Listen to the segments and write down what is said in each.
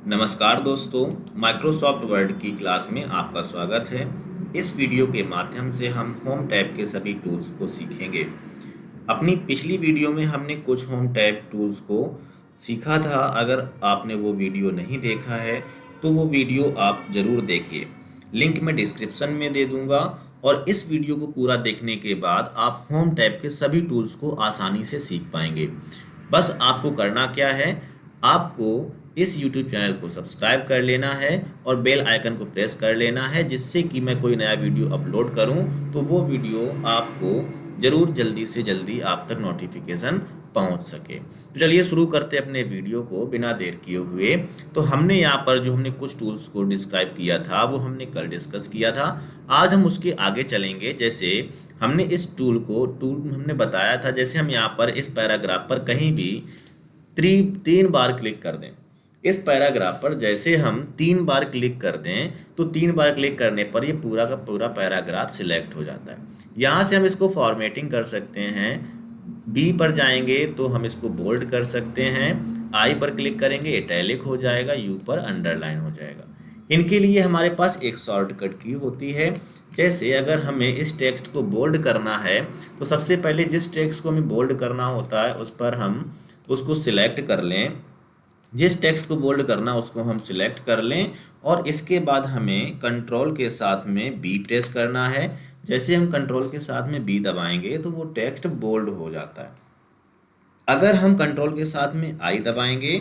नमस्कार दोस्तों, Microsoft word की क्लास में आपका स्वागत है। इस वीडियो के माध्यम से हम होम टैब के सभी टूल्स को सीखेंगे। अपनी पिछली वीडियो में हमने कुछ होम टैब टूल्स को सीखा था। अगर आपने वो वीडियो नहीं देखा है तो वो वीडियो आप ज़रूर देखिए। लिंक मैं डिस्क्रिप्शन में दे दूंगा और इस वीडियो को पूरा देखने के बाद आप होम टैब के सभी टूल्स को आसानी से सीख पाएंगे। बस आपको करना क्या है, आपको इस YouTube चैनल को सब्सक्राइब कर लेना है और बेल आइकन को प्रेस कर लेना है, जिससे कि मैं कोई नया वीडियो अपलोड करूं तो वो वीडियो आपको ज़रूर जल्दी से जल्दी आप तक नोटिफिकेशन पहुंच सके। तो चलिए शुरू करते हैं अपने वीडियो को बिना देर किए हुए। तो हमने यहाँ पर जो हमने कुछ टूल्स को डिस्क्राइब किया था वो हमने कल डिस्कस किया था। आज हम उसके आगे चलेंगे। जैसे हमने इस टूल हमने बताया था, जैसे हम यहाँ पर इस पैराग्राफ पर कहीं भी तीन बार क्लिक कर दें। इस पैराग्राफ पर जैसे हम 3 बार क्लिक कर दें तो 3 बार क्लिक करने पर ये पूरा का पूरा पैराग्राफ सिलेक्ट हो जाता है। यहाँ से हम इसको फॉर्मेटिंग कर सकते हैं। बी पर जाएंगे तो हम इसको बोल्ड कर सकते हैं। आई पर क्लिक करेंगे इटैलिक हो जाएगा, यू पर अंडरलाइन हो जाएगा। इनके लिए हमारे पास एक शॉर्टकट की होती है। जैसे अगर हमें इस टेक्स्ट को बोल्ड करना है तो सबसे पहले जिस टेक्स्ट को हमें बोल्ड करना होता है उस पर हम उसको सिलेक्ट कर लें। जिस टेक्स्ट को बोल्ड करना उसको हम सिलेक्ट कर लें और इसके बाद हमें कंट्रोल के साथ में बी प्रेस करना है। जैसे हम कंट्रोल के साथ में बी दबाएंगे तो वो टेक्स्ट बोल्ड हो जाता है। अगर हम कंट्रोल के साथ में आई दबाएंगे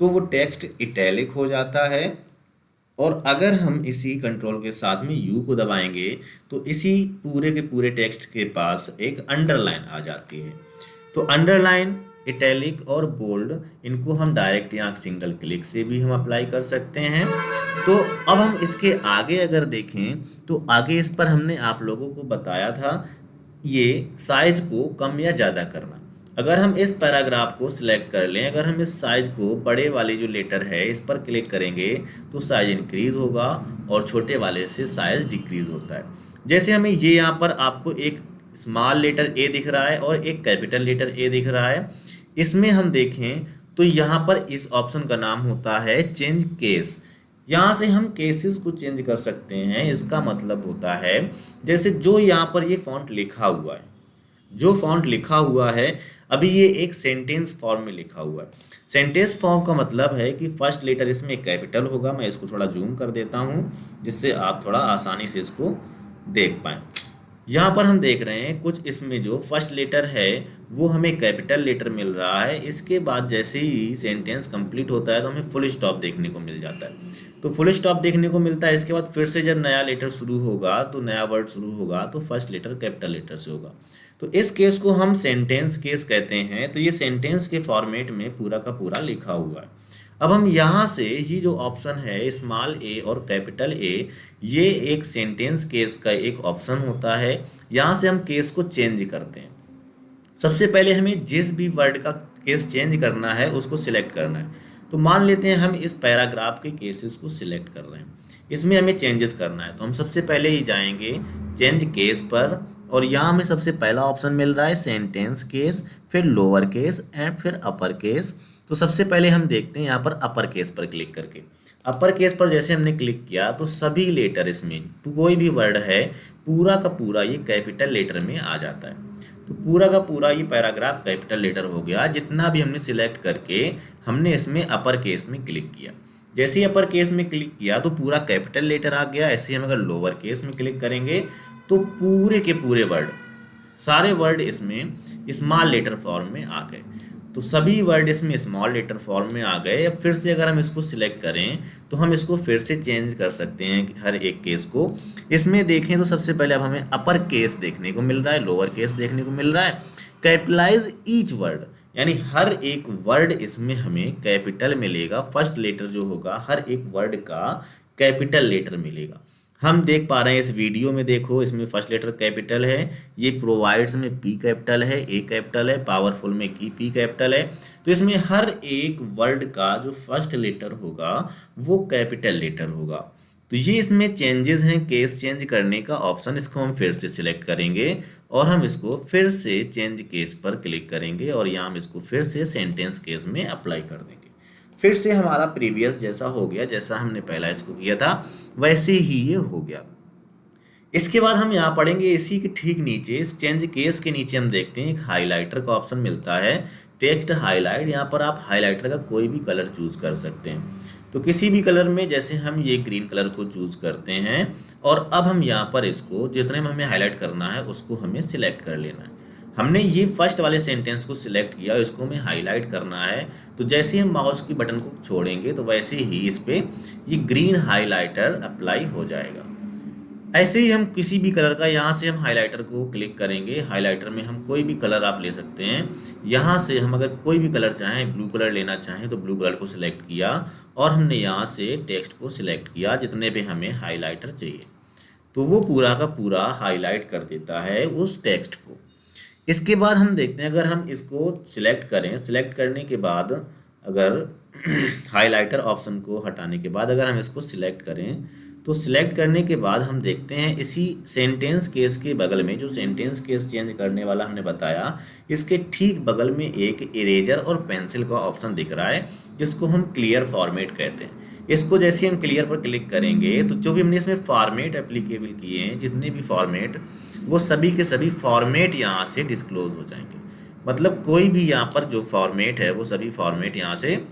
तो वो टेक्स्ट इटैलिक हो जाता है। और अगर हम इसी कंट्रोल के साथ में यू को दबाएंगे तो इसी पूरे के पूरे टेक्स्ट के पास एक अंडरलाइन आ जाती है। तो अंडरलाइन, इटैलिक और बोल्ड, इनको हम डायरेक्ट या सिंगल क्लिक से भी हम अप्लाई कर सकते हैं। तो अब हम इसके आगे अगर देखें तो आगे इस पर हमने आप लोगों को बताया था ये साइज को कम या ज़्यादा करना। अगर हम इस पैराग्राफ को सिलेक्ट कर लें, अगर हम इस साइज को बड़े वाले जो लेटर है इस पर क्लिक करेंगे तो साइज इंक्रीज होगा और छोटे वाले से साइज डिक्रीज होता है। जैसे हमें ये यहाँ पर आपको एक स्मॉल लेटर ए दिख रहा है और एक कैपिटल लेटर ए दिख रहा है। इसमें हम देखें तो यहाँ पर इस ऑप्शन का नाम होता है चेंज केस। यहाँ से हम केसेस को चेंज कर सकते हैं। इसका मतलब होता है जैसे जो यहाँ पर ये फॉन्ट लिखा हुआ है, जो फॉन्ट लिखा हुआ है अभी ये एक सेंटेंस फॉर्म में लिखा हुआ है। सेंटेंस फॉर्म का मतलब है कि फर्स्ट लेटर इसमें कैपिटल होगा। मैं इसको थोड़ा जूम कर देता हूँ जिससे आप थोड़ा आसानी से इसको देख पाएँ। यहाँ पर हम देख रहे हैं कुछ इसमें जो फर्स्ट लेटर है वो हमें कैपिटल लेटर मिल रहा है। इसके बाद जैसे ही सेंटेंस कंप्लीट होता है तो हमें फुल स्टॉप देखने को मिल जाता है। तो फुल स्टॉप देखने को मिलता है। इसके बाद फिर से जब नया लेटर शुरू होगा तो नया वर्ड शुरू होगा तो फर्स्ट लेटर कैपिटल लेटर से होगा। तो इस केस को हम सेंटेंस केस कहते हैं। तो ये सेंटेंस के फॉर्मेट में पूरा का पूरा लिखा हुआ है। अब हम यहाँ से ही जो ऑप्शन है स्मॉल ए और कैपिटल ए, ये एक सेंटेंस केस का एक ऑप्शन होता है। यहाँ से हम केस को चेंज करते हैं। सबसे पहले हमें जिस भी वर्ड का केस चेंज करना है उसको सिलेक्ट करना है। तो मान लेते हैं हम इस पैराग्राफ के केसेस को सिलेक्ट कर रहे हैं, इसमें हमें चेंजेस करना है। तो हम सबसे पहले ही जाएंगे चेंज केस पर और यहाँ हमें सबसे पहला ऑप्शन मिल रहा है सेंटेंस केस, फिर लोअर केस एंड फिर अपर केस। तो सबसे पहले हम देखते हैं यहाँ पर अपर केस पर क्लिक करके। अपर केस पर जैसे हमने क्लिक किया तो सभी लेटर इसमें कोई भी वर्ड है पूरा का पूरा ये कैपिटल लेटर में आ जाता है। तो पूरा का पूरा ये पैराग्राफ कैपिटल लेटर हो गया। जितना भी हमने सिलेक्ट करके हमने इसमें अपर केस में क्लिक किया। जैसे ही अपर केस में क्लिक किया तो पूरा कैपिटल लेटर आ गया। ऐसे ही हम अगर लोअर केस में क्लिक करेंगे तो पूरे के पूरे वर्ड, सारे वर्ड इसमें स्मॉल लेटर फॉर्म में आ गए। तो सभी वर्ड इसमें स्मॉल लेटर फॉर्म में आ गए। अब फिर से अगर हम इसको सिलेक्ट करें तो हम इसको फिर से चेंज कर सकते हैं हर एक केस को। इसमें देखें तो सबसे पहले अब हमें अपर केस देखने को मिल रहा है, लोअर केस देखने को मिल रहा है। कैपिटलाइज ईच वर्ड, यानी हर एक वर्ड इसमें हमें कैपिटल मिलेगा। फर्स्ट लेटर जो होगा हर एक वर्ड का कैपिटल लेटर मिलेगा। हम देख पा रहे हैं इस वीडियो में, देखो इसमें फर्स्ट लेटर कैपिटल है, ये प्रोवाइड्स में पी कैपिटल है, ए कैपिटल है, पावरफुल में की पी कैपिटल है। तो इसमें हर एक वर्ड का जो फर्स्ट लेटर होगा वो कैपिटल लेटर होगा। तो ये इसमें चेंजेस हैं केस चेंज करने का ऑप्शन। इसको हम फिर से सिलेक्ट करेंगे और हम इसको फिर से चेंज केस पर क्लिक करेंगे और यहाँ हम इसको फिर से सेंटेंस केस में अप्लाई कर देंगे। फिर से हमारा प्रीवियस जैसा हो गया, जैसा हमने पहला इसको किया था वैसे ही ये हो गया। इसके बाद हम यहाँ पढ़ेंगे इसी के ठीक नीचे, इस चेंज केस के नीचे हम देखते हैं एक हाइलाइटर का ऑप्शन मिलता है, टेक्स्ट हाईलाइट। यहाँ पर आप हाइलाइटर का कोई भी कलर चूज कर सकते हैं। तो किसी भी कलर में, जैसे हम ये ग्रीन कलर को चूज करते हैं और अब हम यहाँ पर इसको जितने में हमें हाईलाइट करना है उसको हमें सिलेक्ट कर लेना है। हमने ये फर्स्ट वाले सेंटेंस को सिलेक्ट किया, इसको हमें हाईलाइट करना है। तो जैसे ही हम माउस की बटन को छोड़ेंगे तो वैसे ही इस पे ये ग्रीन हाईलाइटर अप्लाई हो जाएगा। ऐसे ही हम किसी भी कलर का, यहाँ से हम हाइलाइटर को क्लिक करेंगे, हाइलाइटर में हम कोई भी कलर आप ले सकते हैं। यहाँ से हम अगर कोई भी कलर चाहें, ब्लू कलर लेना चाहें तो ब्लू कलर को सिलेक्ट किया और हमने यहाँ से टेक्स्ट को सिलेक्ट किया जितने पे हमें हाइलाइटर चाहिए, तो वो पूरा का पूरा हाईलाइट कर देता है उस टेक्स्ट को। इसके बाद हम देखते हैं, अगर हम इसको सिलेक्ट करें, सिलेक्ट करने के बाद अगर हाइलाइटर ऑप्शन को हटाने के बाद अगर हम इसको सिलेक्ट करें, तो सिलेक्ट करने के बाद हम देखते हैं इसी सेंटेंस केस के बगल में, जो सेंटेंस केस चेंज करने वाला हमने बताया, इसके ठीक बगल में एक इरेजर और पेंसिल का ऑप्शन दिख रहा है जिसको हम क्लियर फॉर्मेट कहते हैं। इसको जैसे हम क्लियर पर क्लिक करेंगे तो जो भी हमने इसमें फॉर्मेट एप्लीकेबल किए हैं, जितने भी फॉर्मेट, वो सभी के सभी फॉर्मेट यहाँ से डिस्क्लोज हो जाएंगे। मतलब कोई भी यहाँ पर जो फॉर्मेट है वो सभी फॉर्मेट यहाँ से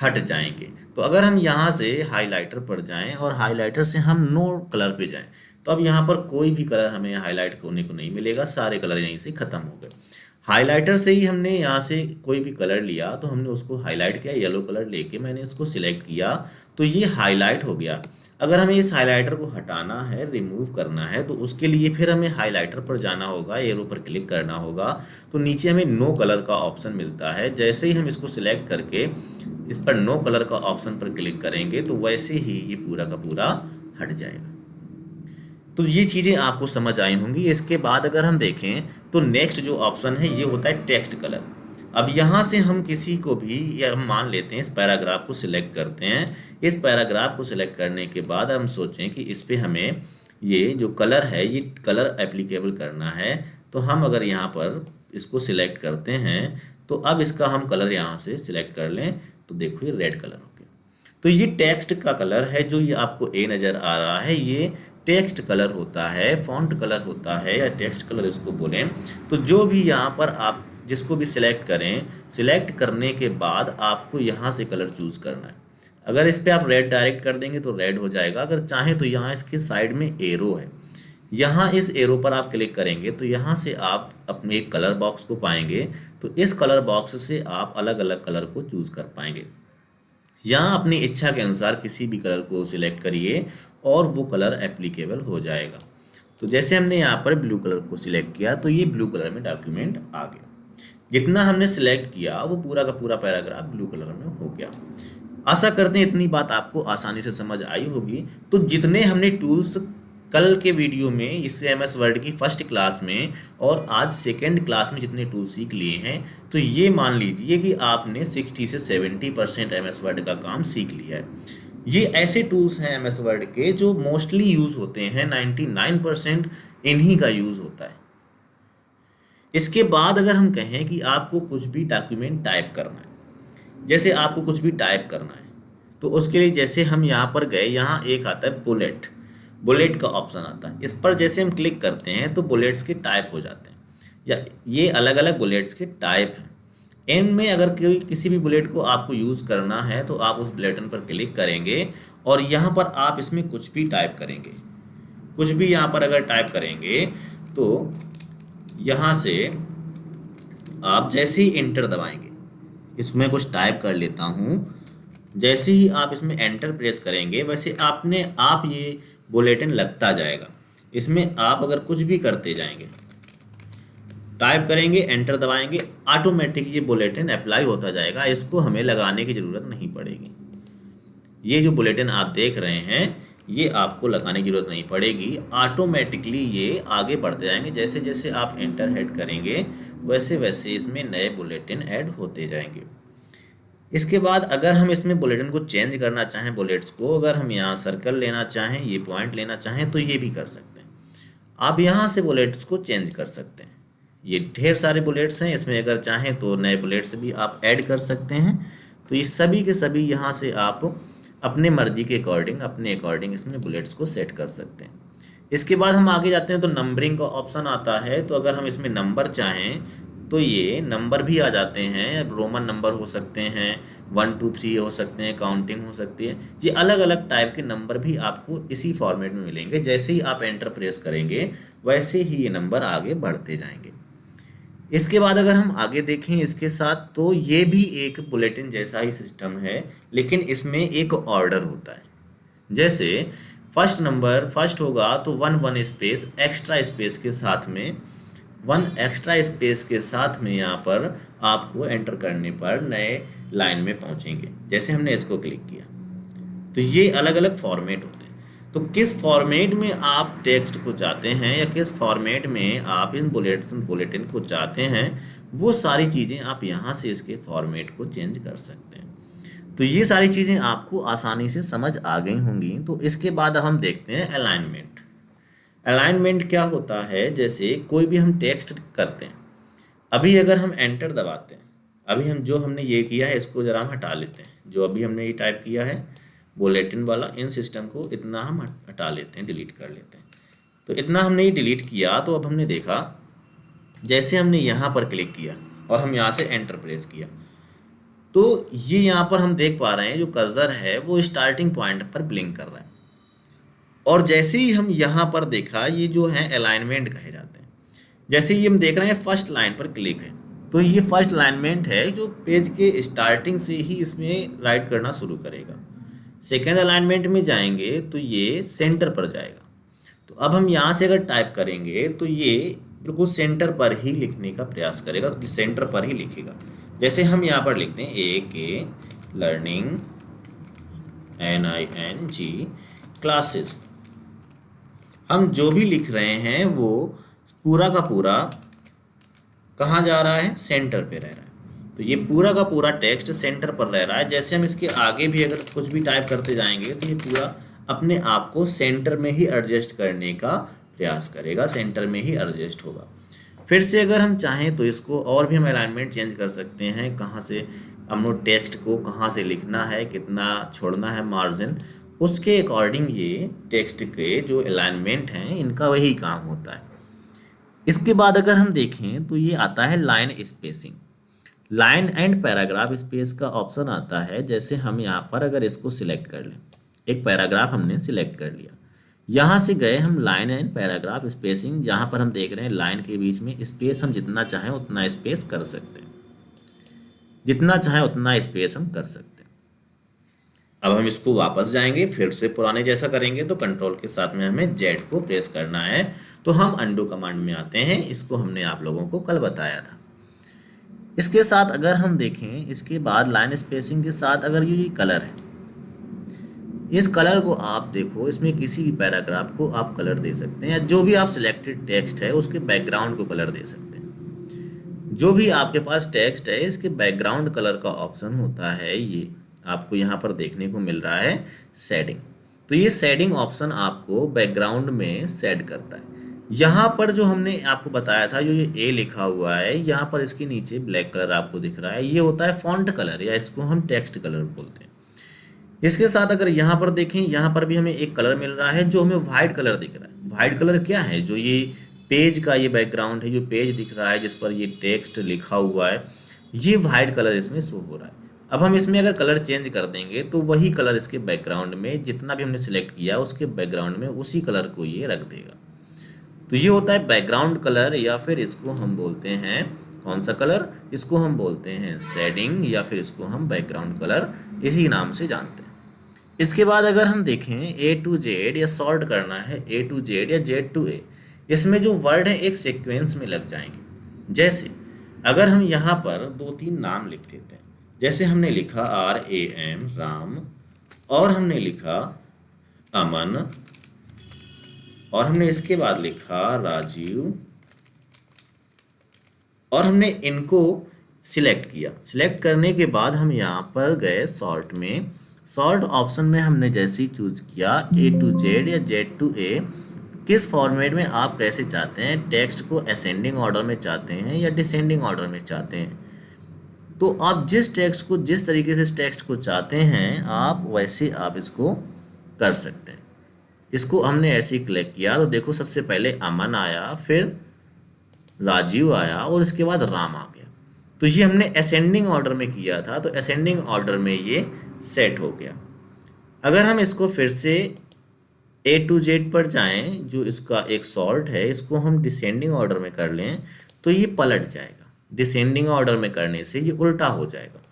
हट जाएंगे। तो अगर हम यहाँ से हाइलाइटर पर जाएं और हाइलाइटर से हम नो कलर पे जाएं, तो अब यहाँ पर कोई भी कलर हमें हाईलाइट होने को नहीं मिलेगा, सारे कलर यहीं से ख़त्म हो गए। हाइलाइटर से ही हमने यहाँ से कोई भी कलर लिया तो हमने उसको हाईलाइट किया, येलो कलर लेके मैंने इसको सिलेक्ट किया तो ये हाईलाइट हो गया। अगर हमें इस हाइलाइटर को हटाना है, रिमूव करना है, तो उसके लिए फिर हमें हाइलाइटर पर जाना होगा, एरो पर क्लिक करना होगा। तो नीचे हमें नो कलर का ऑप्शन मिलता है, जैसे ही हम इसको सिलेक्ट करके इस पर नो कलर का ऑप्शन पर क्लिक करेंगे तो वैसे ही ये पूरा का पूरा हट जाएगा। तो ये चीज़ें आपको समझ आई होंगी। इसके बाद अगर हम देखें तो नेक्स्ट जो ऑप्शन है ये होता है टेक्स्ट कलर। अब यहाँ से हम किसी को भी, या हम मान लेते हैं इस पैराग्राफ को सिलेक्ट करते हैं। इस पैराग्राफ को सिलेक्ट करने के बाद हम सोचें कि इस पे हमें ये जो कलर है ये कलर एप्लीकेबल करना है, तो हम अगर यहाँ पर इसको सिलेक्ट करते हैं तो अब इसका हम कलर यहाँ से सिलेक्ट कर लें तो देखो ये रेड कलर हो गया। तो ये टेक्स्ट का कलर है, जो ये आपको ए नज़र आ रहा है, ये टेक्स्ट कलर होता है, फॉन्ट कलर होता है, या टेक्स्ट कलर इसको बोलें। तो जो भी यहाँ पर आप जिसको भी सिलेक्ट करें, सिलेक्ट करने के बाद आपको यहाँ से कलर चूज करना है। अगर इस पर आप रेड डायरेक्ट कर देंगे तो रेड हो जाएगा। अगर चाहें तो यहाँ इसके साइड में एरो है, यहाँ इस एरो पर आप क्लिक करेंगे तो यहाँ से आप अपने एक कलर बॉक्स को पाएंगे। तो इस कलर बॉक्स से आप अलग अलग कलर को चूज कर पाएंगे। यहाँ अपनी इच्छा के अनुसार किसी भी कलर को सिलेक्ट करिए और वो कलर एप्लीकेबल हो जाएगा। तो जैसे हमने यहाँ पर ब्लू कलर को सिलेक्ट किया तो ये ब्लू कलर में डॉक्यूमेंट आ गया। जितना हमने सिलेक्ट किया वो पूरा का पूरा पैराग्राफ ब्लू कलर में हो गया। आशा करते हैं इतनी बात आपको आसानी से समझ आई होगी। तो जितने हमने टूल्स कल के वीडियो में इस MS वर्ड की फर्स्ट क्लास में और आज सेकेंड क्लास में जितने टूल सीख लिए हैं, तो ये मान लीजिए कि आपने 60 से 70% MS वर्ड का काम सीख लिया है। ये ऐसे टूल्स हैं MS वर्ड के जो मोस्टली यूज़ होते हैं, 99% इन्हीं का यूज़ होता है। इसके बाद अगर हम कहें कि आपको कुछ भी डॉक्यूमेंट टाइप करना है, जैसे आपको कुछ भी टाइप करना है, तो उसके लिए जैसे हम यहाँ पर गए, यहाँ एक आता है बुलेट का ऑप्शन आता है। इस पर जैसे हम क्लिक करते हैं तो बुलेट्स के टाइप हो जाते हैं, या ये अलग अलग बुलेट्स के टाइप हैं। एंड में अगर कोई किसी भी बुलेट को आपको यूज़ करना है तो आप उस बुलेटिन पर क्लिक करेंगे और यहाँ पर आप इसमें कुछ भी टाइप करेंगे। कुछ भी यहाँ पर अगर टाइप करेंगे तो यहाँ से आप जैसे ही इंटर दबाएंगे, इसमें कुछ टाइप कर लेता हूँ, जैसे ही आप इसमें एंटर प्रेस करेंगे वैसे आपने आप ये बुलेटिन लगता जाएगा। इसमें आप अगर कुछ भी करते जाएंगे, टाइप करेंगे, एंटर दबाएंगे, ऑटोमेटिक ये बुलेटिन अप्लाई होता जाएगा। इसको हमें लगाने की ज़रूरत नहीं पड़ेगी। ये जो बुलेटिन आप देख रहे हैं ये आपको लगाने की ज़रूरत नहीं पड़ेगी, ऑटोमेटिकली ये आगे बढ़ते जाएंगे। जैसे जैसे आप एंटर हेड करेंगे वैसे वैसे इसमें नए बुलेटिन ऐड होते जाएंगे। इसके बाद अगर हम इसमें बुलेटिन को चेंज करना चाहें, बुलेट्स को अगर हम यहाँ सर्कल लेना चाहें, ये पॉइंट लेना चाहें, तो ये भी कर सकते हैं। आप यहाँ से बुलेट्स को चेंज कर सकते हैं। ये ढेर सारे बुलेट्स हैं, इसमें अगर चाहें तो नए बुलेट्स भी आप ऐड कर सकते हैं। तो ये सभी के सभी यहाँ से आप अपने मर्जी के अकॉर्डिंग अपने अकॉर्डिंग इसमें बुलेट्स को सेट कर सकते हैं। इसके बाद हम आगे जाते हैं तो नंबरिंग का ऑप्शन आता है। तो अगर हम इसमें नंबर चाहें तो ये नंबर भी आ जाते हैं, रोमन नंबर हो सकते हैं, 1 2 3 हो सकते हैं, काउंटिंग हो सकती है। ये अलग अलग टाइप के नंबर भी आपको इसी फॉर्मेट में मिलेंगे। जैसे ही आप एंटर प्रेस करेंगे वैसे ही ये नंबर आगे बढ़ते जाएंगे। इसके बाद अगर हम आगे देखें इसके साथ तो ये भी एक बुलेटिन जैसा ही सिस्टम है, लेकिन इसमें एक ऑर्डर होता है। जैसे फर्स्ट नंबर फर्स्ट होगा तो 1 स्पेस एक्स्ट्रा स्पेस के साथ में 1 एक्स्ट्रा स्पेस के साथ में यहाँ पर आपको एंटर करने पर नए लाइन में पहुँचेंगे। जैसे हमने इसको क्लिक किया तो ये अलग अलग फॉर्मेट होते हैं। तो किस फॉर्मेट में आप टेक्स्ट को चाहते हैं या किस फॉर्मेट में आप इन बुलेटिन को चाहते हैं, वो सारी चीज़ें आप यहाँ से इसके फॉर्मेट को चेंज कर सकते हैं। तो ये सारी चीज़ें आपको आसानी से समझ आ गई होंगी। तो इसके बाद हम देखते हैं अलाइनमेंट। अलाइनमेंट क्या होता है, जैसे कोई भी हम टेक्स्ट करते हैं, अभी अगर हम एंटर दबाते हैं, अभी हम जो हमने ये किया है इसको ज़रा हम हटा लेते हैं। जो अभी हमने ये टाइप किया है बुलेटिन वाला, इन सिस्टम को इतना हम हटा लेते हैं, डिलीट कर लेते हैं। तो इतना हमने ये डिलीट किया तो अब हमने देखा जैसे हमने यहाँ पर क्लिक किया और हम यहाँ से एंटर प्रेस किया तो ये यहाँ पर हम देख पा रहे हैं जो कर्सर है वो स्टार्टिंग पॉइंट पर ब्लिंक कर रहा है। और जैसे ही हम यहाँ पर देखा, ये जो है अलाइनमेंट कहे जाते हैं। जैसे ही हम देख रहे हैं फर्स्ट लाइन पर क्लिक है तो ये फर्स्ट अलाइनमेंट है जो पेज के स्टार्टिंग से ही इसमें राइट करना शुरू करेगा। सेकेंड अलाइनमेंट में जाएंगे तो ये सेंटर पर जाएगा। तो अब हम यहाँ से अगर टाइप करेंगे तो ये बिल्कुल सेंटर पर ही लिखने का प्रयास करेगा, तो सेंटर पर ही लिखेगा। जैसे हम यहाँ पर लिखते हैं AK लर्निंग NING क्लासेस, हम जो भी लिख रहे हैं वो पूरा का पूरा कहाँ जा रहा है, सेंटर पे रह रहा है। तो ये पूरा का पूरा टेक्स्ट सेंटर पर रह रहा है। जैसे हम इसके आगे भी अगर कुछ भी टाइप करते जाएंगे तो ये पूरा अपने आप को सेंटर में ही एडजस्ट करने का प्रयास करेगा, सेंटर में ही एडजस्ट होगा। फिर से अगर हम चाहें तो इसको और भी हम अलाइनमेंट चेंज कर सकते हैं, कहाँ से हमने टेक्स्ट को कहाँ से लिखना है, कितना छोड़ना है मार्जिन, उसके अकॉर्डिंग ये टेक्स्ट के जो अलाइनमेंट हैं इनका वही काम होता है। इसके बाद अगर हम देखें तो ये आता है line spacing. Line and paragraph space का ऑप्शन आता है। जैसे हम यहाँ पर अगर इसको सिलेक्ट कर लें, एक पैराग्राफ हमने सिलेक्ट कर लिया, यहाँ से गए हम लाइन एंड पैराग्राफ स्पेसिंग, जहाँ पर हम देख रहे हैं लाइन के बीच में स्पेस हम जितना चाहें उतना स्पेस कर सकते हैं, जितना चाहें उतना स्पेस हम कर सकते हैं। अब हम इसको वापस जाएंगे, फिर से पुराने जैसा करेंगे तो कंट्रोल के साथ में हमें Z को प्रेस करना है तो हम अंडू कमांड में आते हैं। इसको हमने आप लोगों को कल बताया था। इसके साथ अगर हम देखें, इसके बाद लाइन स्पेसिंग के साथ अगर ये कलर है, इस कलर को आप देखो, इसमें किसी भी पैराग्राफ को आप कलर दे सकते हैं या जो भी आप सिलेक्टेड टेक्स्ट है उसके बैकग्राउंड को कलर दे सकते हैं। जो भी आपके पास टेक्स्ट है इसके बैकग्राउंड कलर का ऑप्शन होता है, ये आपको यहाँ पर देखने को मिल रहा है शेडिंग। तो ये शेडिंग ऑप्शन आपको बैकग्राउंड में सेट करता है। यहाँ पर जो हमने आपको बताया था, जो ये A लिखा हुआ है, यहाँ पर इसके नीचे ब्लैक कलर आपको दिख रहा है, ये होता है फॉन्ट कलर या इसको हम टेक्स्ट कलर बोलते हैं। इसके साथ अगर यहाँ पर देखें, यहाँ पर भी हमें एक कलर मिल रहा है जो हमें वाइट कलर दिख रहा है। वाइट कलर क्या है, जो ये पेज का ये बैकग्राउंड है, जो पेज दिख रहा है जिस पर ये टेक्स्ट लिखा हुआ है, ये वाइट कलर इसमें शो हो रहा है। अब हम इसमें अगर कलर चेंज कर देंगे तो वही कलर इसके बैकग्राउंड में, जितना भी हमने सिलेक्ट किया उसके बैकग्राउंड में उसी कलर को ये रख देगा। तो ये होता है बैकग्राउंड कलर, या फिर इसको हम बोलते हैं कौन सा कलर, इसको हम बोलते हैं शेडिंग, या फिर इसको हम बैकग्राउंड कलर इसी नाम से जानते हैं। इसके बाद अगर हम देखें A to Z या सॉर्ट करना है A to Z या Z to A, इसमें जो वर्ड है एक सीक्वेंस में लग जाएंगे। जैसे अगर हम यहाँ पर 2-3 नाम लिख देते हैं, जैसे हमने लिखा RAM राम, और हमने लिखा अमन, और हमने इसके बाद लिखा राजीव, और हमने इनको सिलेक्ट किया। सिलेक्ट करने के बाद हम यहाँ पर गए सॉर्ट में, सॉर्ट ऑप्शन में हमने जैसे ही चूज किया A to Z या Z to A, किस फॉर्मेट में आप कैसे चाहते हैं, टेक्स्ट को असेंडिंग ऑर्डर में चाहते हैं या डिसेंडिंग ऑर्डर में चाहते हैं, तो आप जिस टेक्स्ट को जिस तरीके से इस टेक्स्ट को चाहते हैं आप वैसे आप इसको कर सकते हैं। इसको हमने ऐसे ही क्लिक किया तो देखो सबसे पहले अमन आया, फिर राजीव आया और इसके बाद राम आ गया। तो ये हमने असेंडिंग ऑर्डर में किया था, तो असेंडिंग ऑर्डर में ये सेट हो गया। अगर हम इसको फिर से A to Z पर जाएं, जो इसका एक सॉर्ट है, इसको हम डिसेंडिंग ऑर्डर में कर लें तो ये पलट जाएगा। डिसेंडिंग ऑर्डर में करने से ये उल्टा हो जाएगा।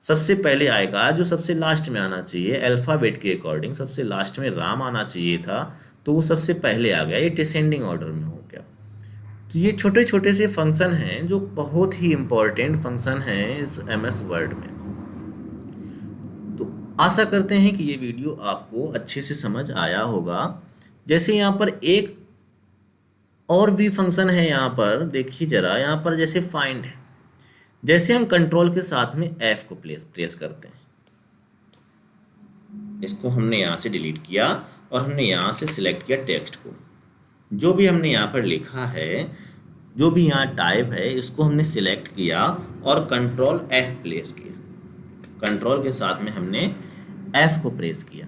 सबसे पहले आएगा जो सबसे लास्ट में आना चाहिए, अल्फ़ाबेट के अकॉर्डिंग सबसे लास्ट में राम आना चाहिए था, तो वो सबसे पहले आ गया, ये डिसेंडिंग ऑर्डर में हो गया। तो ये छोटे छोटे से फंक्शन हैं जो बहुत ही इम्पोर्टेंट फंक्शन हैं इस MS वर्ड में। तो आशा करते हैं कि ये वीडियो आपको अच्छे से समझ आया होगा। जैसे यहाँ पर एक और भी फंक्शन है, यहाँ पर देखिए ज़रा, यहाँ पर जैसे फाइंड है, जैसे हम कंट्रोल के साथ में F को प्रेस करते हैं, इसको हमने यहाँ से डिलीट किया और हमने यहाँ से सिलेक्ट किया टेक्स्ट को, जो भी हमने यहाँ पर लिखा है, जो भी यहाँ टाइप है, इसको हमने सिलेक्ट किया और कंट्रोल F प्रेस किया। कंट्रोल के साथ में हमने F को प्रेस किया।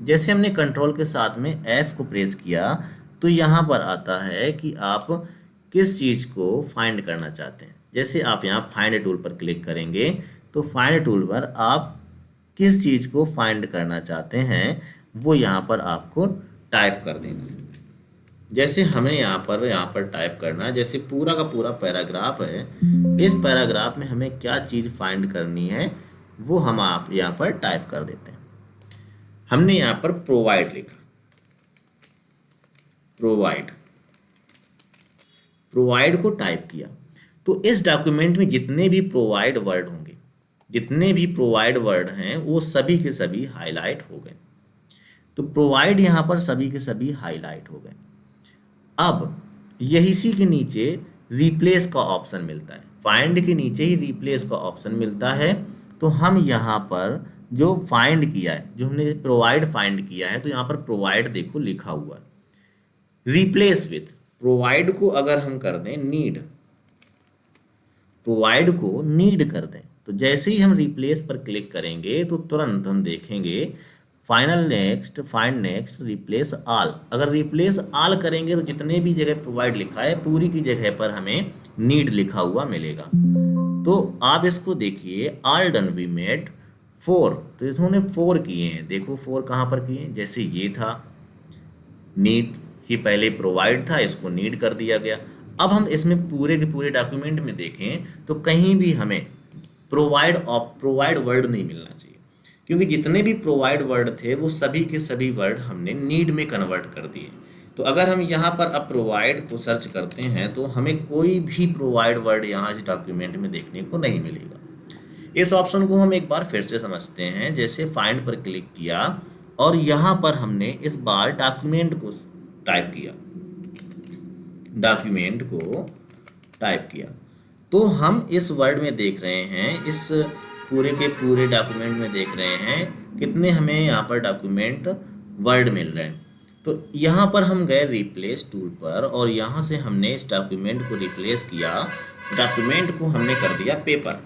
जैसे हमने कंट्रोल के साथ में F को प्रेस किया तो यहाँ पर आता है कि आप किस चीज़ को फाइंड करना चाहते हैं। जैसे आप यहाँ फाइंड टूल पर क्लिक करेंगे तो फाइंड टूल पर आप किस चीज़ को फाइंड करना चाहते हैं वो यहाँ पर आपको टाइप कर देना है। जैसे हमें यहाँ पर टाइप करना है, जैसे पूरा का पूरा पैराग्राफ है, इस पैराग्राफ में हमें क्या चीज़ फाइंड करनी है वो हम आप यहाँ पर टाइप कर देते हैं। हमने यहाँ पर प्रोवाइड लिखा, प्रोवाइड को टाइप किया। तो इस डॉक्यूमेंट में जितने भी प्रोवाइड वर्ड होंगे, जितने भी प्रोवाइड वर्ड हैं, वो सभी के सभी हाईलाइट हो गए। तो प्रोवाइड यहाँ पर सभी के सभी हाईलाइट हो गए। अब इसी के नीचे रिप्लेस का ऑप्शन मिलता है, फाइंड के नीचे ही रिप्लेस का ऑप्शन मिलता है। तो हम यहाँ पर जो फाइंड किया है, जो हमने प्रोवाइड फाइंड किया है, तो यहाँ पर प्रोवाइड देखो लिखा हुआ है, रिप्लेस विथ प्रोवाइड को अगर हम कर दें नीड, प्रोवाइड को नीड कर दें, तो जैसे ही हम रिप्लेस पर क्लिक करेंगे तो तुरंत हम देखेंगे final next, find next, replace all. अगर रिप्लेस ऑल करेंगे तो जितने भी जगह प्रोवाइड लिखा है पूरी की जगह पर हमें नीड लिखा हुआ मिलेगा। तो आप इसको देखिए, ऑल डन वी मेड 4, तो इन्होंने 4 किए हैं। देखो 4 कहाँ पर किए हैं, जैसे ये था नीड, ये पहले प्रोवाइड था, इसको नीड कर दिया गया। अब हम इसमें पूरे के पूरे डॉक्यूमेंट में देखें तो कहीं भी हमें प्रोवाइड वर्ड नहीं मिलना चाहिए, क्योंकि जितने भी प्रोवाइड वर्ड थे वो सभी के सभी वर्ड हमने नीड में कन्वर्ट कर दिए। तो अगर हम यहाँ पर अब प्रोवाइड को सर्च करते हैं तो हमें कोई भी प्रोवाइड वर्ड यहाँ इस डॉक्यूमेंट में देखने को नहीं मिलेगा। इस ऑप्शन को हम एक बार फिर से समझते हैं। जैसे फाइंड पर क्लिक किया और यहाँ पर हमने इस बार डॉक्यूमेंट को टाइप किया, तो हम इस वर्ड में देख रहे हैं, इस पूरे के पूरे डॉक्यूमेंट में देख रहे हैं कितने हमें यहाँ पर डॉक्यूमेंट वर्ड मिल रहे हैं। तो यहाँ पर हम गए रिप्लेस टूल पर और यहाँ से हमने इस डॉक्यूमेंट को रिप्लेस किया, डॉक्यूमेंट को हमने कर दिया पेपर,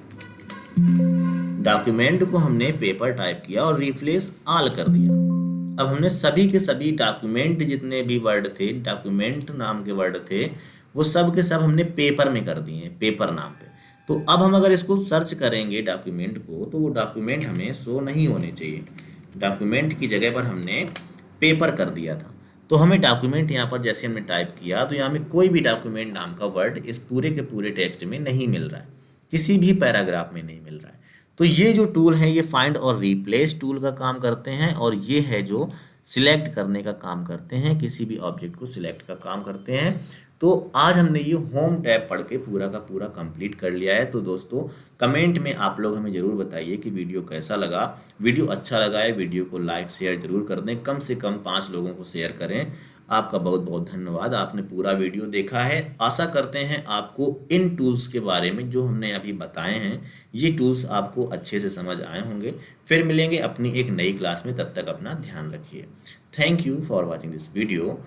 डॉक्यूमेंट को हमने पेपर टाइप किया और रिप्लेस ऑल कर दिया। अब हमने सभी के सभी डॉक्यूमेंट जितने भी वर्ड थे, डॉक्यूमेंट नाम के वर्ड थे, वो सब के सब हमने पेपर में कर दिए, पेपर नाम पे। तो अब हम अगर इसको सर्च करेंगे डॉक्यूमेंट को तो वो डॉक्यूमेंट हमें शो नहीं होने चाहिए। डॉक्यूमेंट की जगह पर हमने पेपर कर दिया था। तो हमें डॉक्यूमेंट यहाँ पर जैसे हमने टाइप किया तो यहाँ में कोई भी डॉक्यूमेंट नाम का वर्ड इस पूरे के पूरे टेक्स्ट में नहीं मिल रहा है, किसी भी पैराग्राफ में नहीं मिल रहा है। तो ये जो टूल है ये फाइंड और रिप्लेस टूल का काम करते हैं और ये है जो सिलेक्ट करने का काम करते हैं, किसी भी ऑब्जेक्ट को सिलेक्ट का काम करते हैं। तो आज हमने ये होम टैब पढ़ के पूरा का पूरा कंप्लीट कर लिया है। तो दोस्तों कमेंट में आप लोग हमें ज़रूर बताइए कि वीडियो कैसा लगा। वीडियो अच्छा लगा है वीडियो को लाइक शेयर ज़रूर कर दें, कम से कम 5 लोगों को शेयर करें। आपका बहुत बहुत धन्यवाद, आपने पूरा वीडियो देखा है। आशा करते हैं आपको इन टूल्स के बारे में जो हमने अभी बताए हैं ये टूल्स आपको अच्छे से समझ आए होंगे। फिर मिलेंगे अपनी एक नई क्लास में, तब तक अपना ध्यान रखिए। Thank you for watching this video.